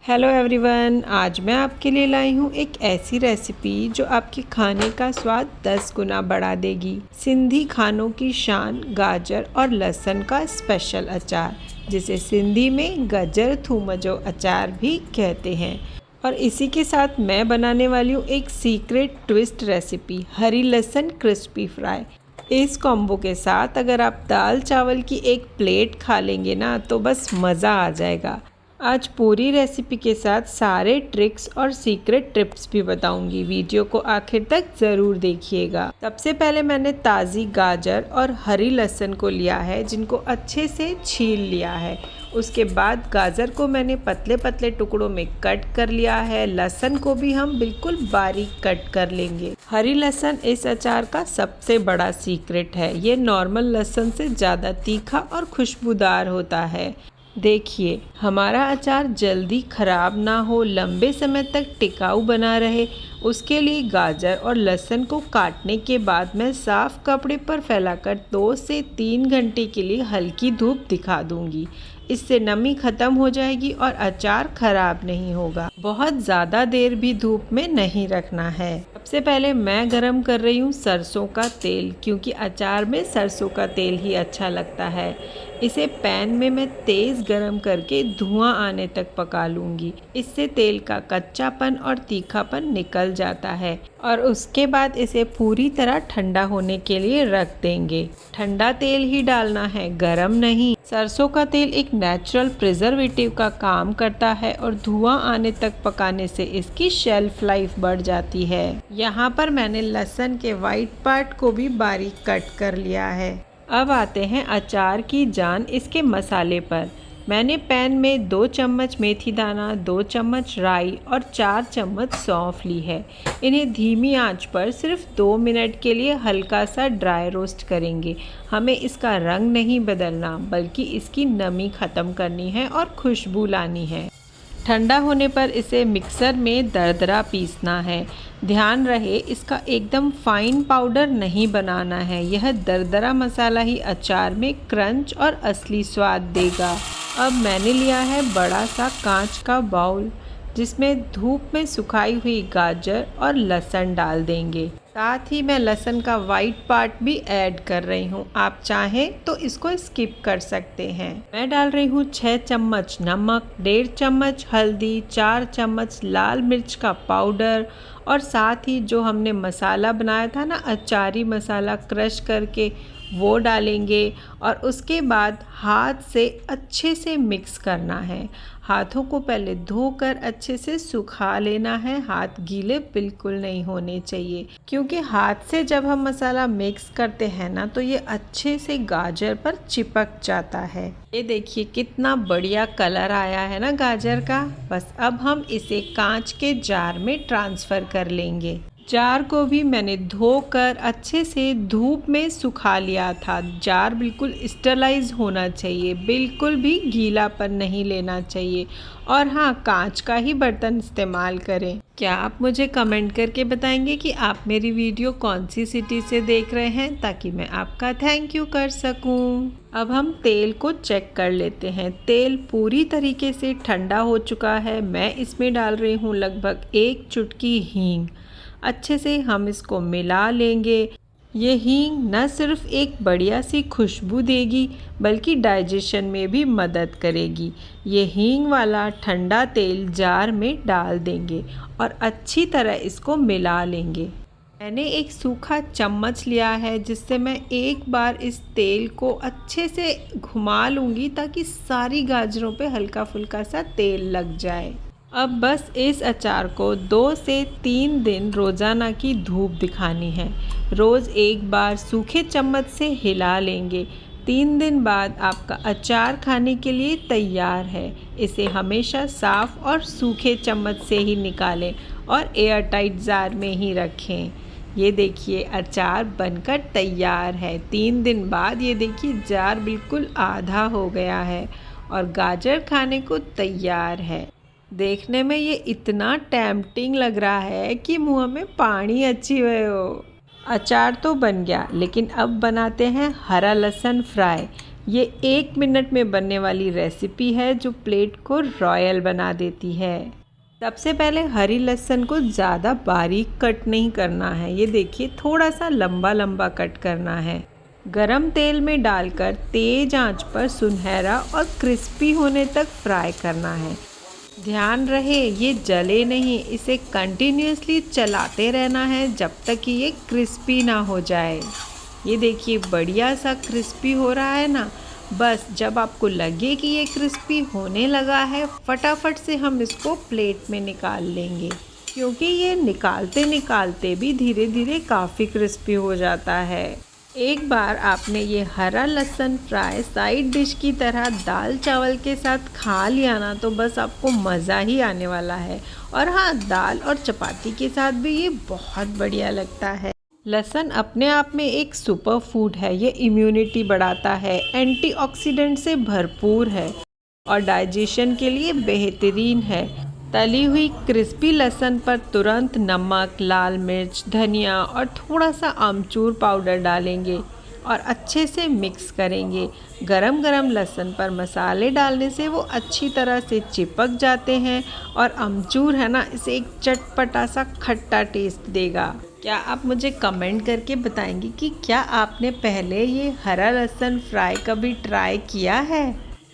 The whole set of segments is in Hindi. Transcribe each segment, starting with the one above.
हेलो एवरीवन, आज मैं आपके लिए लाई हूँ एक ऐसी रेसिपी जो आपके खाने का स्वाद 10 गुना बढ़ा देगी। सिंधी खानों की शान गाजर और लहसुन का स्पेशल अचार, जिसे सिंधी में गजर थूमजो अचार भी कहते हैं। और इसी के साथ मैं बनाने वाली हूँ एक सीक्रेट ट्विस्ट रेसिपी, हरी लहसुन क्रिस्पी फ्राई। इस कॉम्बो के साथ अगर आप दाल चावल की एक प्लेट खा लेंगे ना तो बस मज़ा आ जाएगा। आज पूरी रेसिपी के साथ सारे ट्रिक्स और सीक्रेट टिप्स भी बताऊंगी। वीडियो को आखिर तक ज़रूर देखिएगा। सबसे पहले मैंने ताज़ी गाजर और हरी लहसुन को लिया है, जिनको अच्छे से छील लिया है। उसके बाद गाजर को मैंने पतले पतले टुकड़ों में कट कर लिया है। लहसुन को भी हम बिल्कुल बारीक कट कर लेंगे। हरी लहसुन इस अचार का सबसे बड़ा सीक्रेट है। ये नॉर्मल लहसुन से ज़्यादा तीखा और खुशबूदार होता है। देखिए, हमारा अचार जल्दी ख़राब ना हो, लंबे समय तक टिकाऊ बना रहे, उसके लिए गाजर और लहसुन को काटने के बाद मैं साफ़ कपड़े पर फैलाकर 2 से 3 घंटे के लिए हल्की धूप दिखा दूंगी। इससे नमी ख़त्म हो जाएगी और अचार ख़राब नहीं होगा। बहुत ज़्यादा देर भी धूप में नहीं रखना है। सबसे पहले मैं गरम कर रही हूँ सरसों का तेल, क्योंकि अचार में सरसों का तेल ही अच्छा लगता है। इसे पैन में मैं तेज़ गरम करके धुआं आने तक पका लूँगी। इससे तेल का कच्चापन और तीखापन निकल जाता है और उसके बाद इसे पूरी तरह ठंडा होने के लिए रख देंगे। ठंडा तेल ही डालना है, गरम नहीं। सरसों का तेल एक नेचुरल प्रिजर्वेटिव का काम करता है और धुआं आने तक पकाने से इसकी शेल्फ लाइफ बढ़ जाती है। यहाँ पर मैंने लहसुन के वाइट पार्ट को भी बारीक कट कर लिया है। अब आते हैं अचार की जान, इसके मसाले पर। मैंने पैन में 2 चम्मच मेथी दाना, 2 चम्मच राई और 4 चम्मच सौंफ ली है। इन्हें धीमी आंच पर सिर्फ 2 मिनट के लिए हल्का सा ड्राई रोस्ट करेंगे। हमें इसका रंग नहीं बदलना, बल्कि इसकी नमी ख़त्म करनी है और खुशबू लानी है। ठंडा होने पर इसे मिक्सर में दरदरा पीसना है। ध्यान रहे, इसका एकदम फाइन पाउडर नहीं बनाना है। यह दरदरा मसाला ही अचार में क्रंच और असली स्वाद देगा। अब मैंने लिया है बड़ा सा कांच का बाउल, जिसमें धूप में सुखाई हुई गाजर और लहसुन डाल देंगे। साथ ही मैं लहसुन का वाइट पार्ट भी ऐड कर रही हूँ। आप चाहें तो इसको स्किप कर सकते हैं। मैं डाल रही हूँ 6 चम्मच नमक, 1.5 चम्मच हल्दी, 4 चम्मच लाल मिर्च का पाउडर और साथ ही जो हमने मसाला बनाया था ना, अचारी मसाला क्रश करके, वो डालेंगे। और उसके बाद हाथ से अच्छे से मिक्स करना है। हाथों को पहले धोकर अच्छे से सुखा लेना है। हाथ गीले बिल्कुल नहीं होने चाहिए, क्योंकि हाथ से जब हम मसाला मिक्स करते हैं ना तो ये अच्छे से गाजर पर चिपक जाता है। ये देखिए कितना बढ़िया कलर आया है ना गाजर का। बस अब हम इसे कांच के जार में ट्रांसफ़र कर लेंगे। जार को भी मैंने धोकर अच्छे से धूप में सुखा लिया था। जार बिल्कुल स्टरलाइज होना चाहिए, बिल्कुल भी गीलापन नहीं लेना चाहिए। और हाँ, कांच का ही बर्तन इस्तेमाल करें। क्या आप मुझे कमेंट करके बताएंगे कि आप मेरी वीडियो कौन सी सिटी से देख रहे हैं, ताकि मैं आपका थैंक यू कर सकूं। अब हम तेल को चेक कर लेते हैं। तेल पूरी तरीके से ठंडा हो चुका है। मैं इसमें डाल रही हूँ लगभग 1 चुटकी हींग। अच्छे से हम इसको मिला लेंगे। ये हींग न सिर्फ एक बढ़िया सी खुशबू देगी, बल्कि डाइजेशन में भी मदद करेगी। ये हींग वाला ठंडा तेल जार में डाल देंगे और अच्छी तरह इसको मिला लेंगे। मैंने एक सूखा चम्मच लिया है, जिससे मैं एक बार इस तेल को अच्छे से घुमा लूँगी, ताकि सारी गाजरों पे हल्का फुल्का सा तेल लग जाए। अब बस इस अचार को 2 से 3 दिन रोज़ाना की धूप दिखानी है। रोज़ एक बार सूखे चम्मच से हिला लेंगे। 3 दिन बाद आपका अचार खाने के लिए तैयार है। इसे हमेशा साफ़ और सूखे चम्मच से ही निकालें और एयर टाइट जार में ही रखें। ये देखिए, अचार बनकर तैयार है। 3 दिन बाद ये देखिए जार बिल्कुल आधा हो गया है और गाजर खाने को तैयार है। देखने में ये इतना टेम्पटिंग लग रहा है कि मुंह में पानी अच्छी हुए हो। अचार तो बन गया, लेकिन अब बनाते हैं हरा लहसुन फ्राई। ये 1 मिनट में बनने वाली रेसिपी है जो प्लेट को रॉयल बना देती है। सबसे पहले हरी लहसुन को ज़्यादा बारीक कट नहीं करना है, ये देखिए थोड़ा सा लंबा लंबा कट करना है। गरम तेल में डालकर तेज़ आंच पर सुनहरा और क्रिस्पी होने तक फ्राई करना है। ध्यान रहे ये जले नहीं, इसे कंटिन्यूसली चलाते रहना है जब तक कि ये क्रिस्पी ना हो जाए। ये देखिए बढ़िया सा क्रिस्पी हो रहा है ना। बस जब आपको लगे कि ये क्रिस्पी होने लगा है, फटाफट से हम इसको प्लेट में निकाल लेंगे, क्योंकि ये निकालते निकालते भी धीरे धीरे काफ़ी क्रिस्पी हो जाता है। एक बार आपने ये हरा लहसुन फ्राई साइड डिश की तरह दाल चावल के साथ खा लिया ना, तो बस आपको मज़ा ही आने वाला है। और हाँ, दाल और चपाती के साथ भी ये बहुत बढ़िया लगता है। लहसुन अपने आप में एक सुपर फूड है। ये इम्यूनिटी बढ़ाता है, एंटीऑक्सीडेंट से भरपूर है और डाइजेशन के लिए बेहतरीन है। तली हुई क्रिस्पी लहसुन पर तुरंत नमक, लाल मिर्च, धनिया और थोड़ा सा आमचूर पाउडर डालेंगे और अच्छे से मिक्स करेंगे। गरम गरम लहसुन पर मसाले डालने से वो अच्छी तरह से चिपक जाते हैं और आमचूर है ना, इसे एक चटपटा सा खट्टा टेस्ट देगा। क्या आप मुझे कमेंट करके बताएंगे कि क्या आपने पहले ये हरा लहसुन फ्राई कभी ट्राई किया है?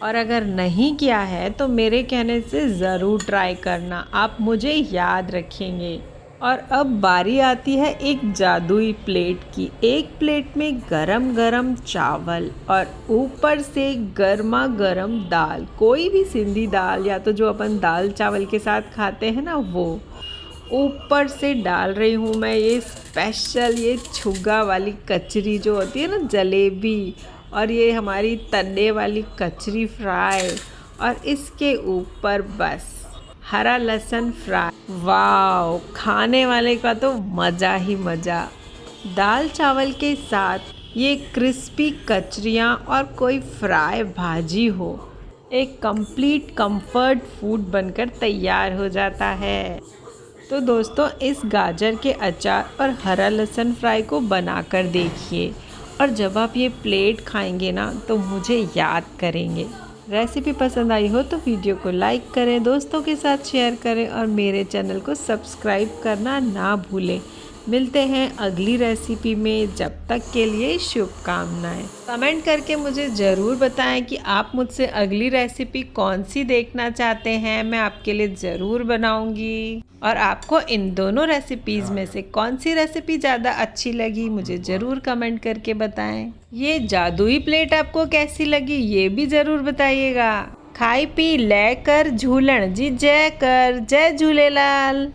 और अगर नहीं किया है तो मेरे कहने से ज़रूर ट्राई करना, आप मुझे याद रखेंगे। और अब बारी आती है एक जादुई प्लेट की। एक प्लेट में गरम गरम चावल और ऊपर से गर्मा गर्म दाल, कोई भी सिंधी दाल या तो जो अपन दाल चावल के साथ खाते हैं ना, वो ऊपर से डाल रही हूँ मैं ये स्पेशल ये छुग्गा वाली कचरी जो होती है ना, जलेबी, और ये हमारी तन्ने वाली कचरी फ्राई, और इसके ऊपर बस हरा लहसुन फ्राई। वाह, खाने वाले का तो मज़ा ही मज़ा। दाल चावल के साथ ये क्रिस्पी कचरियाँ और कोई फ्राई भाजी हो, एक कंप्लीट कंफर्ट फूड बनकर तैयार हो जाता है। तो दोस्तों, इस गाजर के अचार और हरा लहसुन फ्राई को बनाकर देखिए, और जब आप ये प्लेट खाएंगे ना तो मुझे याद करेंगे। रेसिपी पसंद आई हो तो वीडियो को लाइक करें, दोस्तों के साथ शेयर करें और मेरे चैनल को सब्सक्राइब करना ना भूलें। मिलते हैं अगली रेसिपी में, जब तक के लिए शुभकामनाएं। कमेंट करके मुझे ज़रूर बताएं कि आप मुझसे अगली रेसिपी कौन सी देखना चाहते हैं, मैं आपके लिए ज़रूर बनाऊंगी। और आपको इन दोनों रेसिपीज़ में से कौन सी रेसिपी ज़्यादा अच्छी लगी, मुझे ज़रूर कमेंट करके बताएं। ये जादुई प्लेट आपको कैसी लगी ये भी ज़रूर बताइएगा। खाई पी ले कर झूलन जी जय कर, जय झूलेलाल।